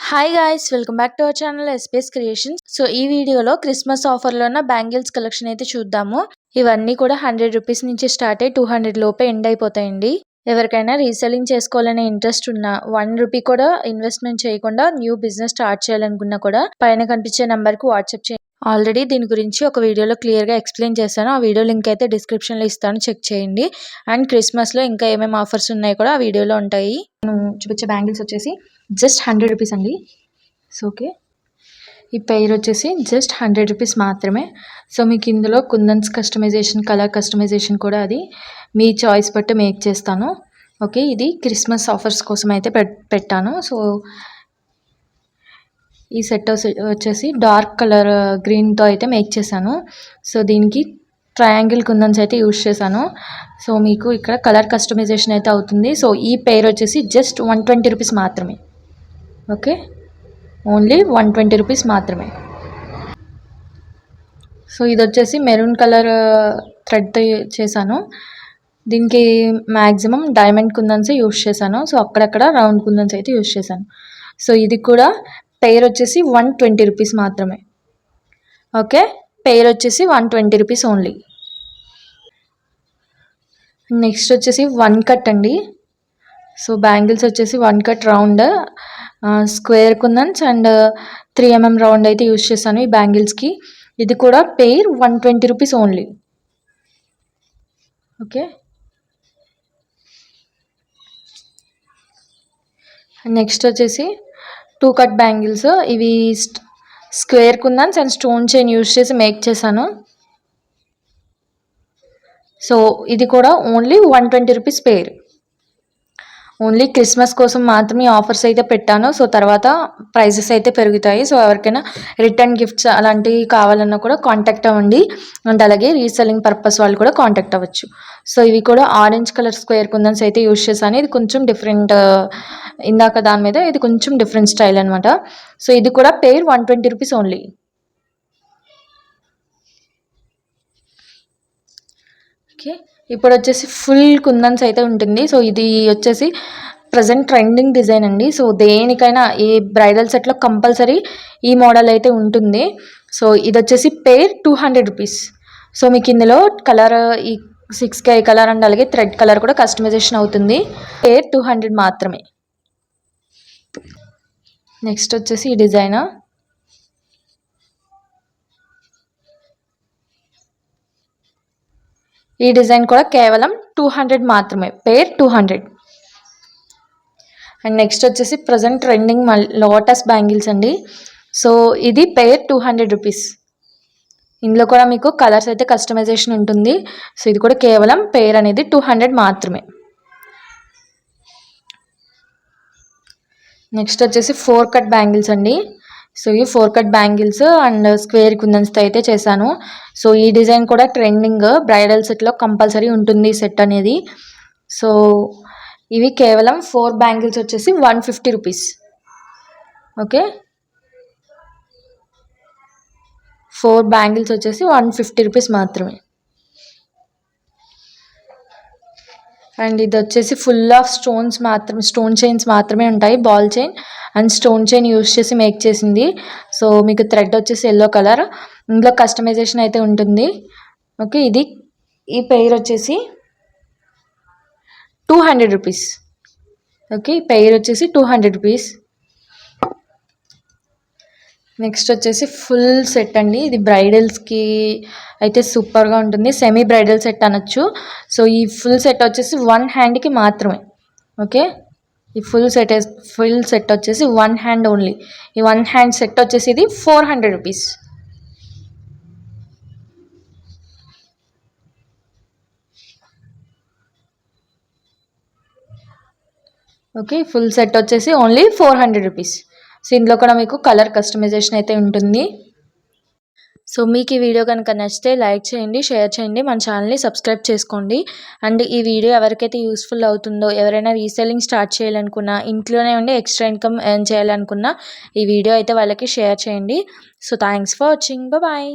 Hi guys, welcome back to our channel SPS creations. So ఈ వీడియోలో Christmas ఆఫర్లో ఉన్న బ్యాంగిల్స్ కలెక్షన్ అయితే చూద్దాము. ఇవన్నీ కూడా 100 రూపీస్ నుంచి స్టార్ట్ అయ్యి 200 లోపే ఎండ్ అయిపోతాయండి. ఎవరికైనా రీసెల్లింగ్ చేసుకోవాలనే ఇంట్రెస్ట్ ఉన్నా, 1 రూపీ కూడా ఇన్వెస్ట్మెంట్ చేయకుండా న్యూ బిజినెస్ స్టార్ట్ చేయాలనుకున్నా కూడా పైన కనిపించే నెంబర్కి వాట్సాప్ చేయండి. ఆల్రెడీ దీని గురించి ఒక వీడియోలో క్లియర్గా ఎక్స్ప్లెయిన్ చేశాను. ఆ వీడియో లింక్ అయితే డిస్క్రిప్షన్లో ఇస్తాను, చెక్ చేయండి. అండ్ క్రిస్మస్లో ఇంకా ఏమేమి ఆఫర్స్ ఉన్నాయో కూడా ఆ వీడియోలో ఉంటాయి. నేను చూపించే బ్యాంగిల్స్ వచ్చేసి జస్ట్ 100 రూపీస్ అండి. సో ఓకే, ఈ పెయిర్ వచ్చేసి జస్ట్ 100 రూపీస్ మాత్రమే. సో మీకు ఇందులో కుందన్స్ కస్టమైజేషన్, కలర్ కస్టమైజేషన్ కూడా అది మీ చాయిస్ బట్టి మేక్ చేస్తాను. ఓకే, ఇది క్రిస్మస్ ఆఫర్స్ కోసం అయితే పెట్టాను. సో ఈ సెట్ వచ్చేసి డార్క్ కలర్ గ్రీన్తో అయితే మేక్ చేశాను. సో దీనికి ట్రయాంగిల్ కుందన్స్ అయితే యూజ్ చేశాను. సో మీకు ఇక్కడ కలర్ కస్టమైజేషన్ అయితే అవుతుంది. సో ఈ పెయిర్ వచ్చేసి జస్ట్ 120 రూపీస్ మాత్రమే. ఓకే, ఓన్లీ 120 రూపీస్ మాత్రమే. సో ఇది వచ్చేసి మెరూన్ కలర్ థ్రెడ్తో చేశాను. దీనికి మ్యాక్సిమం డైమండ్ కుందన్స్ యూజ్ చేశాను. సో అక్కడక్కడ రౌండ్ కుందన్స్ అయితే యూజ్ చేశాను. సో ఇది కూడా పెయిర్ వచ్చేసి 120 రూపీస్ మాత్రమే. ఓకే, పెయిర్ వచ్చేసి 120 రూపీస్ ఓన్లీ. నెక్స్ట్ వచ్చేసి 1 కట్ అండి. సో బ్యాంగిల్స్ వచ్చేసి 1 cut round square kundans and 3 mm round అయితే యూజ్ చేశాను ఈ బ్యాంగిల్స్కి. ఇది కూడా pair 120 rupees only. Okay, next వచ్చేసి 2 కట్ బ్యాంగిల్స్. ఇవి square kundans and stone chain use చేసి మేక్ చేశాను. సో ఇది కూడా only 120 rupees pair. Only Christmas కోసం మాత్రమే ఆఫర్స్ అయితే పెట్టాను. సో తర్వాత ప్రైజెస్ అయితే పెరుగుతాయి. సో ఎవరికైనా రిటర్న్ గిఫ్ట్స్ అలాంటివి కావాలన్నా కూడా కాంటాక్ట్ అవ్వండి. అండ్ అలాగే రీసెల్లింగ్ పర్పస్ వాళ్ళు కూడా కాంటాక్ట్ అవ్వచ్చు. సో ఇవి కూడా ఆరెంజ్ కలర్ స్క్వేర్ కుందన్స్ అయితే యూజ్ చేశాను. ఇది కొంచెం డిఫరెంట్, ఇందాక దాని మీద ఇది కొంచెం డిఫరెంట్ స్టైల్ అనమాట. సో ఇది కూడా పెయిర్ 120 రూపీస్ ఓన్లీ. ఓకే, ఇప్పుడు వచ్చేసి ఫుల్ కుందన్స్ అయితే ఉంటుంది. సో ఇది వచ్చేసి ప్రజెంట్ ట్రెండింగ్ డిజైన్ అండి. సో దేనికైనా ఈ బ్రైడల్ సెట్లో కంపల్సరీ ఈ మోడల్ అయితే ఉంటుంది. సో ఇది వచ్చేసి పెయిర్ 200 రూపీస్. సో మీకు ఇందులో కలర్ ఈ 6K కలర్ అండ్ అలాగే థ్రెడ్ కలర్ కూడా కస్టమైజేషన్ అవుతుంది. పెయిర్ 200 మాత్రమే. నెక్స్ట్ వచ్చేసి ఈ డిజైన్. ఈ డిజైన్ కూడా కేవలం 200 మాత్రమే, పెయిర్ 200. అండ్ నెక్స్ట్ వచ్చేసి ప్రజెంట్ ట్రెండింగ్ లోటస్ బ్యాంగిల్స్ అండి. సో ఇది పెయిర్ 200 రూపీస్. ఇందులో కూడా మీకు కలర్స్ అయితే కస్టమైజేషన్ ఉంటుంది. సో ఇది కూడా కేవలం పెయిర్ అనేది 200 మాత్రమే. నెక్స్ట్ వచ్చేసి 4 కట్ బ్యాంగిల్స్ అండి. సో ఈ 4 కట్ బ్యాంగిల్స్ అండ్ స్క్వేర్ కుందన్స్తో అయితే చేశాను. సో ఈ డిజైన్ కూడా ట్రెండింగ్, బ్రైడల్ సెట్లో కంపల్సరీ ఉంటుంది ఈ సెట్ అనేది. సో ఇవి కేవలం 4 బ్యాంగిల్స్ వచ్చేసి 150 రూపీస్. ఓకే, 4 బ్యాంగిల్స్ వచ్చేసి 150 రూపీస్ మాత్రమే. అండ్ ఇది వచ్చేసి ఫుల్ ఆఫ్ స్టోన్స్ మాత్రమే, స్టోన్ చైన్స్ మాత్రమే ఉంటాయి. Ball chain and stone chain use చేసి మేక్ చేసింది. సో మీకు థ్రెడ్ వచ్చేసి ఎల్లో కలర్, ఇందులో కస్టమైజేషన్ అయితే ఉంటుంది. ఓకే, ఇది ఈ పెయిర్ వచ్చేసి 200 రూపీస్. ఓకే, ఈ పెయిర్ వచ్చేసి 200 రూపీస్. నెక్స్ట్ వచ్చేసి ఫుల్ సెట్ అండి. ఇది బ్రైడల్స్కి అయితే సూపర్గా ఉంటుంది, సెమీ బ్రైడల్ సెట్ అనొచ్చు. సో ఈ ఫుల్ సెట్ వచ్చేసి 1 హ్యాండ్కి మాత్రమే. ఓకే, ఈ ఫుల్ సెట్ వచ్చేసి 1 హ్యాండ్ ఓన్లీ. ఈ 1 హ్యాండ్ సెట్ వచ్చేసి ఇది 400 రూపీస్. ఓకే, ఫుల్ సెట్ వచ్చేసి ఓన్లీ 400 రూపీస్. సో ఇందులో కూడా మీకు కలర్ కస్టమైజేషన్ అయితే ఉంటుంది. సో మీకు ఈ వీడియో కనుక నచ్చితే లైక్ చేయండి, షేర్ చేయండి, మన ఛానల్ని సబ్స్క్రైబ్ చేసుకోండి. అండ్ ఈ వీడియో ఎవరికైతే యూస్ఫుల్ అవుతుందో, ఎవరైనా రీసెల్లింగ్ స్టార్ట్ చేయాలనుకున్నా, ఇంట్లోనే ఉండి ఎక్స్ట్రా ఇన్కమ్ ఎర్న్ చేయాలనుకున్నా ఈ వీడియో అయితే వాళ్ళకి షేర్ చేయండి. So thanks for watching, bye.